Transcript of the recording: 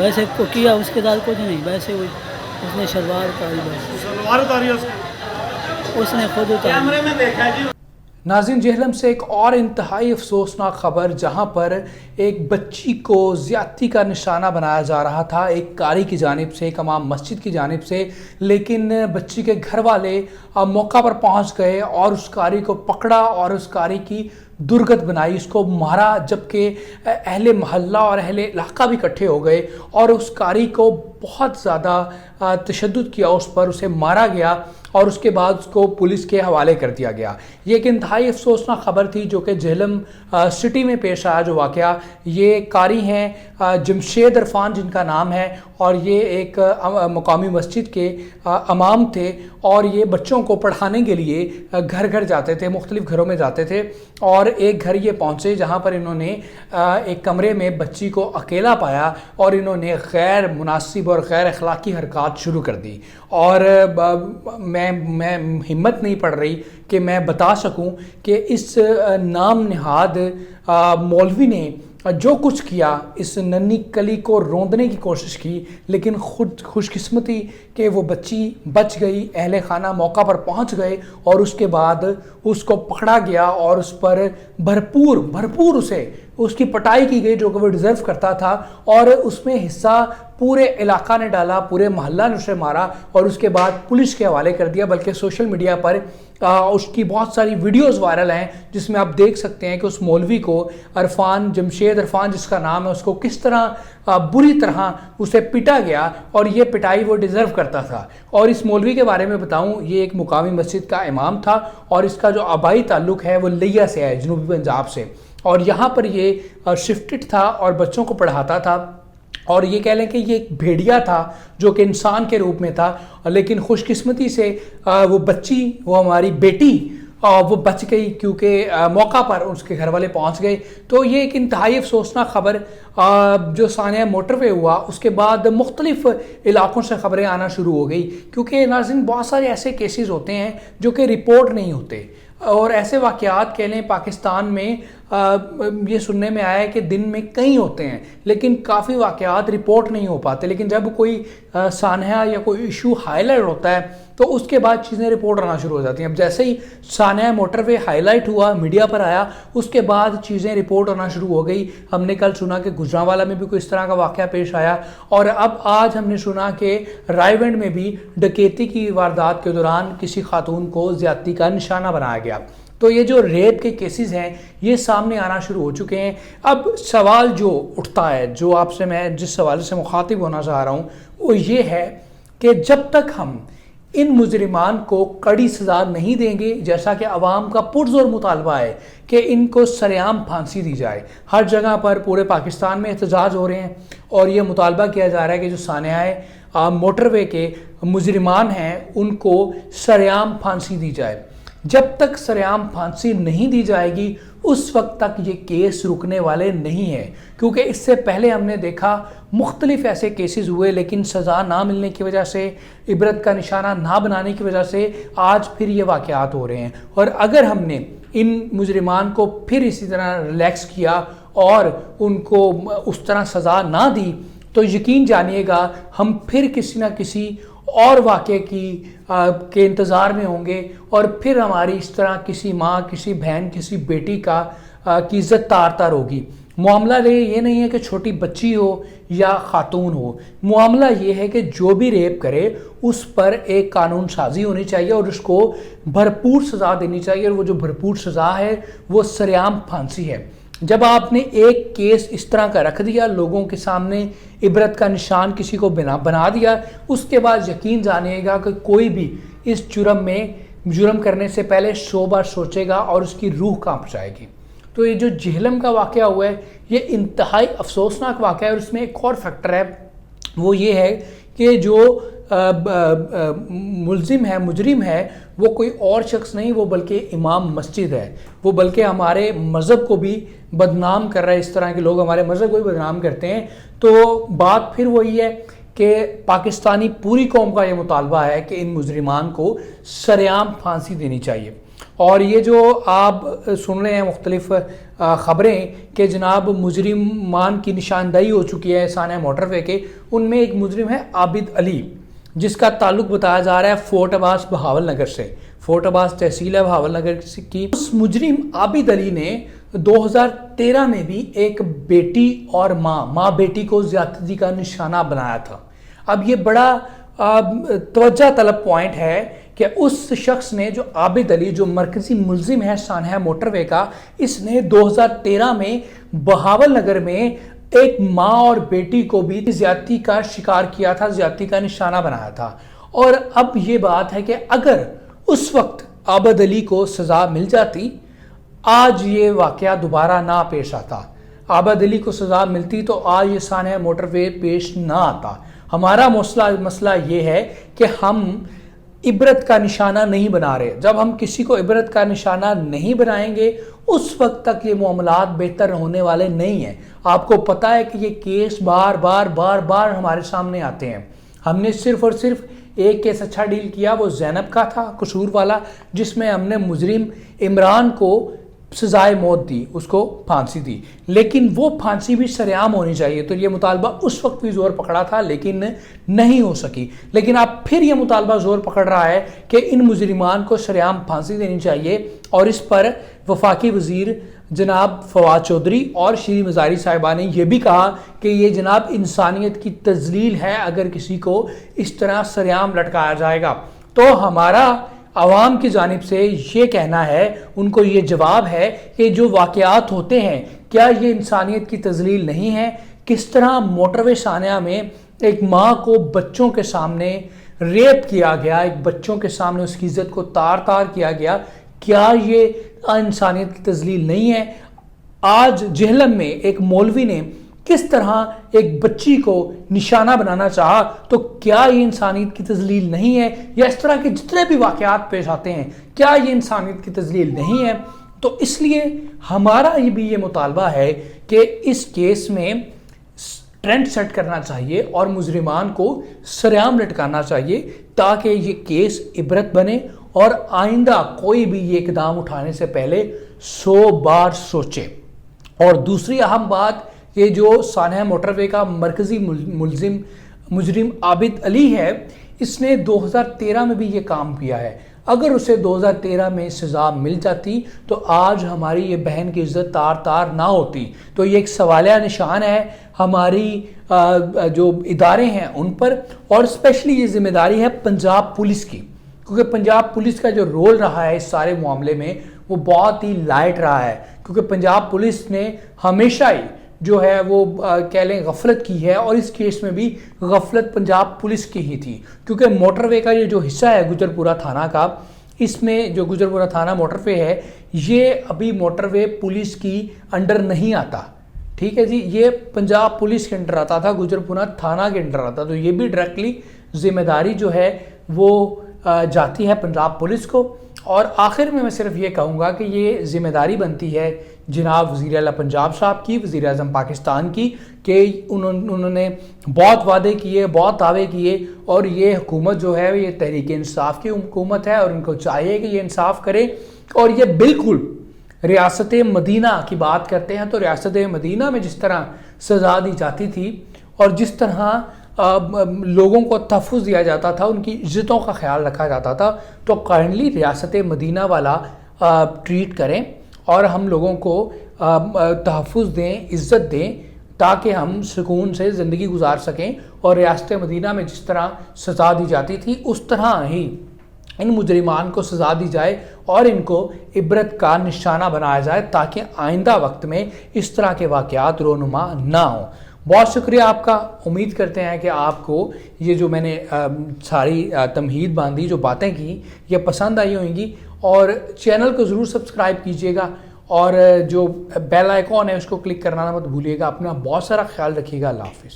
ویسے کو کیا اس کے ساتھ کچھ نہیں، ویسے وہ اس نے شلوار اتاری، بس سلوار اتاری اس نے خود اتاری۔ کیمرے میں دیکھا جی۔ ناظرین، جہلم سے ایک اور انتہائی افسوسناک خبر، جہاں پر ایک بچی کو زیادتی کا نشانہ بنایا جا رہا تھا ایک قاری کی جانب سے، ایک امام مسجد کی جانب سے، لیکن بچی کے گھر والے موقع پر پہنچ گئے اور اس قاری کو پکڑا اور اس قاری کی درگت بنائی، اس کو مارا، جبکہ اہل محلہ اور اہل علاقہ بھی اکٹھے ہو گئے اور اس قاری کو بہت زیادہ تشدد کیا اس پر، اسے مارا گیا اور اس کے بعد اس کو پولیس کے حوالے کر دیا گیا۔ یہ ایک انتہائی افسوسناک خبر تھی جو کہ جہلم سٹی میں پیش آیا جو واقعہ۔ یہ قاری ہیں جمشید عرفان جن کا نام ہے، اور یہ ایک مقامی مسجد کے امام تھے، اور یہ بچوں کو پڑھانے کے لیے گھر گھر جاتے تھے، مختلف گھروں میں جاتے تھے، اور ایک گھر یہ پہنچے جہاں پر انہوں نے ایک کمرے میں بچی کو اکیلا پایا اور انہوں نے غیر مناسب اور غیر اخلاقی حرکات شروع کر دی۔ اور میں ہمت نہیں پڑ رہی کہ میں بتا سکوں کہ اس نام نہاد مولوی نے جو کچھ کیا، اس ننھی کلی کو روندنے کی کوشش کی، لیکن خود خوش قسمتی کہ وہ بچی بچ گئی، اہل خانہ موقع پر پہنچ گئے اور اس کے بعد اس کو پکڑا گیا اور اس پر بھرپور اسے اس کی پٹائی کی گئی جو کہ وہ ڈیزرو کرتا تھا، اور اس میں حصہ پورے علاقہ نے ڈالا، پورے محلہ نے اسے مارا اور اس کے بعد پولیس کے حوالے کر دیا۔ بلکہ سوشل میڈیا پر اس کی بہت ساری ویڈیوز وائرل ہیں جس میں آپ دیکھ سکتے ہیں کہ اس مولوی کو جمشید عرفان جس کا نام ہے، اس کو کس طرح بری طرح اسے پیٹا گیا، اور یہ پٹائی وہ ڈیزرو کرتا تھا۔ اور اس مولوی کے بارے میں بتاؤں، یہ ایک مقامی مسجد کا امام تھا اور اس کا جو آبائی تعلق ہے وہ لیا سے ہے، جنوبی پنجاب سے، اور یہاں پر یہ شفٹڈ تھا اور بچوں کو پڑھاتا تھا، اور یہ کہہ لیں کہ یہ ایک بھیڑیا تھا جو کہ انسان کے روپ میں تھا، لیکن خوش قسمتی سے وہ بچی، وہ ہماری بیٹی وہ بچ گئی کیونکہ موقع پر اس کے گھر والے پہنچ گئے۔ تو یہ ایک انتہائی افسوسناک خبر جو سانحہ موٹر وے ہوا، اس کے بعد مختلف علاقوں سے خبریں آنا شروع ہو گئی، کیونکہ ناظرین بہت سارے ایسے کیسز ہوتے ہیں جو کہ رپورٹ نہیں ہوتے، اور ایسے واقعات کہہ لیں پاکستان میں یہ سننے میں آیا ہے کہ دن میں کئی ہوتے ہیں، لیکن کافی واقعات رپورٹ نہیں ہو پاتے، لیکن جب کوئی سانحہ یا کوئی ایشو ہائی لائٹ ہوتا ہے تو اس کے بعد چیزیں رپورٹ آنا شروع ہو جاتی ہیں۔ اب جیسے ہی سانحہ موٹر وے ہائی لائٹ ہوا، میڈیا پر آیا، اس کے بعد چیزیں رپورٹ آنا شروع ہو گئی۔ ہم نے کل سنا کہ گجرانوالہ میں بھی کوئی اس طرح کا واقعہ پیش آیا، اور اب آج ہم نے سنا کہ رائے گنج میں بھی ڈکیتی کی واردات کے دوران کسی خاتون کو زیادتی کا نشانہ بنایا گیا۔ تو یہ جو ریپ کے کیسز ہیں یہ سامنے آنا شروع ہو چکے ہیں۔ اب سوال جو اٹھتا ہے، جو آپ سے میں جس سوال سے مخاطب ہونا چاہ رہا ہوں، وہ یہ ہے کہ جب تک ہم ان مجرمان کو کڑی سزا نہیں دیں گے، جیسا کہ عوام کا پرزور مطالبہ ہے کہ ان کو سرعام پھانسی دی جائے، ہر جگہ پر پورے پاکستان میں احتجاج ہو رہے ہیں اور یہ مطالبہ کیا جا رہا ہے کہ جو سانحہ موٹر وے کے مجرمان ہیں ان کو سرعام پھانسی دی جائے۔ جب تک سرعام پھانسی نہیں دی جائے گی اس وقت تک یہ کیس رکنے والے نہیں ہیں، کیونکہ اس سے پہلے ہم نے دیکھا مختلف ایسے کیسز ہوئے، لیکن سزا نہ ملنے کی وجہ سے، عبرت کا نشانہ نہ بنانے کی وجہ سے آج پھر یہ واقعات ہو رہے ہیں۔ اور اگر ہم نے ان مجرمان کو پھر اسی طرح ریلیکس کیا اور ان کو اس طرح سزا نہ دی تو یقین جانیے گا ہم پھر کسی نہ کسی اور واقعے کے انتظار میں ہوں گے، اور پھر ہماری اس طرح کسی ماں، کسی بہن، کسی بیٹی کی عزت تار تار ہوگی۔ معاملہ یہ نہیں ہے کہ چھوٹی بچی ہو یا خاتون ہو، معاملہ یہ ہے کہ جو بھی ریپ کرے اس پر ایک قانون سازی ہونی چاہیے اور اس کو بھرپور سزا دینی چاہیے، اور وہ جو بھرپور سزا ہے وہ سرعام پھانسی ہے۔ جب آپ نے ایک کیس اس طرح کا رکھ دیا، لوگوں کے سامنے عبرت کا نشان کسی کو بنا دیا، اس کے بعد یقین جانیے گا کہ کوئی بھی اس جرم کرنے سے پہلے 100 بار سوچے گا اور اس کی روح کانپ جائے گی۔ تو یہ جو جہلم کا واقعہ ہوا ہے یہ انتہائی افسوسناک واقعہ ہے، اور اس میں ایک اور فیکٹر ہے، وہ یہ ہے کہ جو ملزم ہے، مجرم ہے، وہ کوئی اور شخص نہیں، وہ بلکہ امام مسجد ہے، وہ بلکہ ہمارے مذہب کو بھی بدنام کر رہا ہے۔ اس طرح کے لوگ ہمارے مذہب کو بھی بدنام کرتے ہیں۔ تو بات پھر وہی ہے کہ پاکستانی پوری قوم کا یہ مطالبہ ہے کہ ان مجرمان کو سرعام پھانسی دینی چاہیے، اور یہ جو آپ سن رہے ہیں مختلف خبریں کہ جناب مجرمان کی نشاندہی ہو چکی ہے سانحہ موٹر وے کے، ان میں ایک مجرم ہے عابد علی، جس کا تعلق بتایا جا رہا ہے فورٹ عباس بہاول نگر سے، فورٹ عباس تحصیل ہے بہاول نگر کی۔ اس مجرم عابد علی نے 2013 میں بھی ایک بیٹی اور ماں بیٹی کو زیادتی کا نشانہ بنایا تھا۔ اب یہ بڑا توجہ طلب پوائنٹ ہے کہ اس شخص نے، جو عابد علی، جو مرکزی ملزم ہے سانحہ موٹر وے کا، اس نے 2013 میں بہاول نگر میں ایک ماں اور بیٹی کو بھی زیادتی کا شکار کیا تھا، زیادتی کا نشانہ بنایا تھا۔ اور اب یہ بات ہے کہ اگر اس وقت عابد علی کو سزا مل جاتی، آج یہ واقعہ دوبارہ نہ پیش آتا، عابد علی کو سزا ملتی تو آج یہ سانحہ موٹر وے پیش نہ آتا۔ ہمارا مسئلہ یہ ہے کہ ہم عبرت کا نشانہ نہیں بنا رہے۔ جب ہم کسی کو عبرت کا نشانہ نہیں بنائیں گے، اس وقت تک یہ معاملات بہتر ہونے والے نہیں ہیں۔ آپ کو پتہ ہے کہ یہ کیس بار بار ہمارے سامنے آتے ہیں۔ ہم نے صرف اور صرف ایک کیس اچھا ڈیل کیا، وہ زینب کا تھا، قصور والا، جس میں ہم نے مجرم عمران کو سزائے موت دی، اس کو پھانسی دی، لیکن وہ پھانسی بھی سرعام ہونی چاہیے۔ تو یہ مطالبہ اس وقت بھی زور پکڑا تھا لیکن نہیں ہو سکی۔ لیکن اب پھر یہ مطالبہ زور پکڑ رہا ہے کہ ان مجرمان کو سرعام پھانسی دینی چاہیے، اور اس پر وفاقی وزیر جناب فواد چودھری اور شیریں مزاری صاحبہ نے یہ بھی کہا کہ یہ جناب انسانیت کی تذلیل ہے اگر کسی کو اس طرح سرعام لٹکایا جائے گا۔ تو ہمارا عوام کی جانب سے یہ کہنا ہے، ان کو یہ جواب ہے کہ جو واقعات ہوتے ہیں کیا یہ انسانیت کی تذلیل نہیں ہے؟ کس طرح موٹر وے سانحہ میں ایک ماں کو بچوں کے سامنے ریپ کیا گیا، ایک بچوں کے سامنے اس کی عزت کو تار کیا گیا، کیا یہ انسانیت کی تذلیل نہیں ہے؟ آج جہلم میں ایک مولوی نے کس طرح ایک بچی کو نشانہ بنانا چاہا، تو کیا یہ انسانیت کی تذلیل نہیں ہے؟ یا اس طرح کے جتنے بھی واقعات پیش آتے ہیں، کیا یہ انسانیت کی تذلیل نہیں ہے؟ تو اس لیے ہمارا یہ مطالبہ ہے کہ اس کیس میں ٹرینڈ سیٹ کرنا چاہیے اور مجرمان کو سرعام لٹکانا چاہیے، تاکہ یہ کیس عبرت بنے اور آئندہ کوئی بھی یہ اقدام اٹھانے سے پہلے 100 بار سوچے۔ اور دوسری اہم بات، یہ جو سانحہ موٹر وے کا مرکزی مجرم عابد علی ہے، اس نے 2013 میں بھی یہ کام کیا ہے۔ اگر اسے 2013 میں سزا مل جاتی تو آج ہماری یہ بہن کی عزت تار نہ ہوتی۔ تو یہ ایک سوالیہ نشان ہے ہماری جو ادارے ہیں ان پر، اور اسپیشلی یہ ذمہ داری ہے پنجاب پولیس کی، کیونکہ پنجاب پولیس کا جو رول رہا ہے اس سارے معاملے میں وہ بہت ہی لائٹ رہا ہے، کیونکہ پنجاب پولیس نے ہمیشہ ہی جو ہے وہ کہہ لیں غفلت کی ہے، اور اس کیس میں بھی غفلت پنجاب پولیس کی ہی تھی، کیونکہ موٹر وے کا یہ جو حصہ ہے گجرپورہ تھانہ کا، اس میں جو گجرپورہ تھانہ موٹر وے ہے، یہ ابھی موٹر وے پولیس کی انڈر نہیں آتا، ٹھیک ہے جی، یہ پنجاب پولیس کے انڈر آتا تھا، گجرپورہ تھانہ کے انڈر آتا، تو یہ بھی ڈائریکٹلی ذمہ داری جو ہے وہ جاتی ہے پنجاب پولیس کو۔ اور آخر میں صرف یہ کہوں گا کہ یہ ذمہ داری بنتی ہے جناب وزیر اعلیٰ پنجاب صاحب کی، وزیر اعظم پاکستان کی، کہ انہوں نے بہت وعدے کیے، بہت دعوے کیے، اور یہ حکومت جو ہے یہ تحریک انصاف کی حکومت ہے، اور ان کو چاہیے کہ یہ انصاف کرے۔ اور یہ بالکل ریاست مدینہ کی بات کرتے ہیں تو ریاست مدینہ میں جس طرح سزا دی جاتی تھی اور جس طرح لوگوں کو تحفظ دیا جاتا تھا، ان کی عزتوں کا خیال رکھا جاتا تھا، تو کائنڈلی ریاست مدینہ والا ٹریٹ کریں اور ہم لوگوں کو تحفظ دیں، عزت دیں، تاکہ ہم سکون سے زندگی گزار سکیں۔ اور ریاست مدینہ میں جس طرح سزا دی جاتی تھی اس طرح ہی ان مجرمان کو سزا دی جائے اور ان کو عبرت کا نشانہ بنایا جائے، تاکہ آئندہ وقت میں اس طرح کے واقعات رونما نہ ہوں۔ بہت شکریہ آپ کا، امید کرتے ہیں کہ آپ کو یہ جو میں نے ساری تمہید باندھی، جو باتیں کی، یہ پسند آئی ہوں گی، اور چینل کو ضرور سبسکرائب کیجئے گا، اور جو بیل آئیکن ہے اس کو کلک کرنا مت بھولیے گا۔ اپنا بہت سارا خیال رکھیے گا۔ اللہ حافظ۔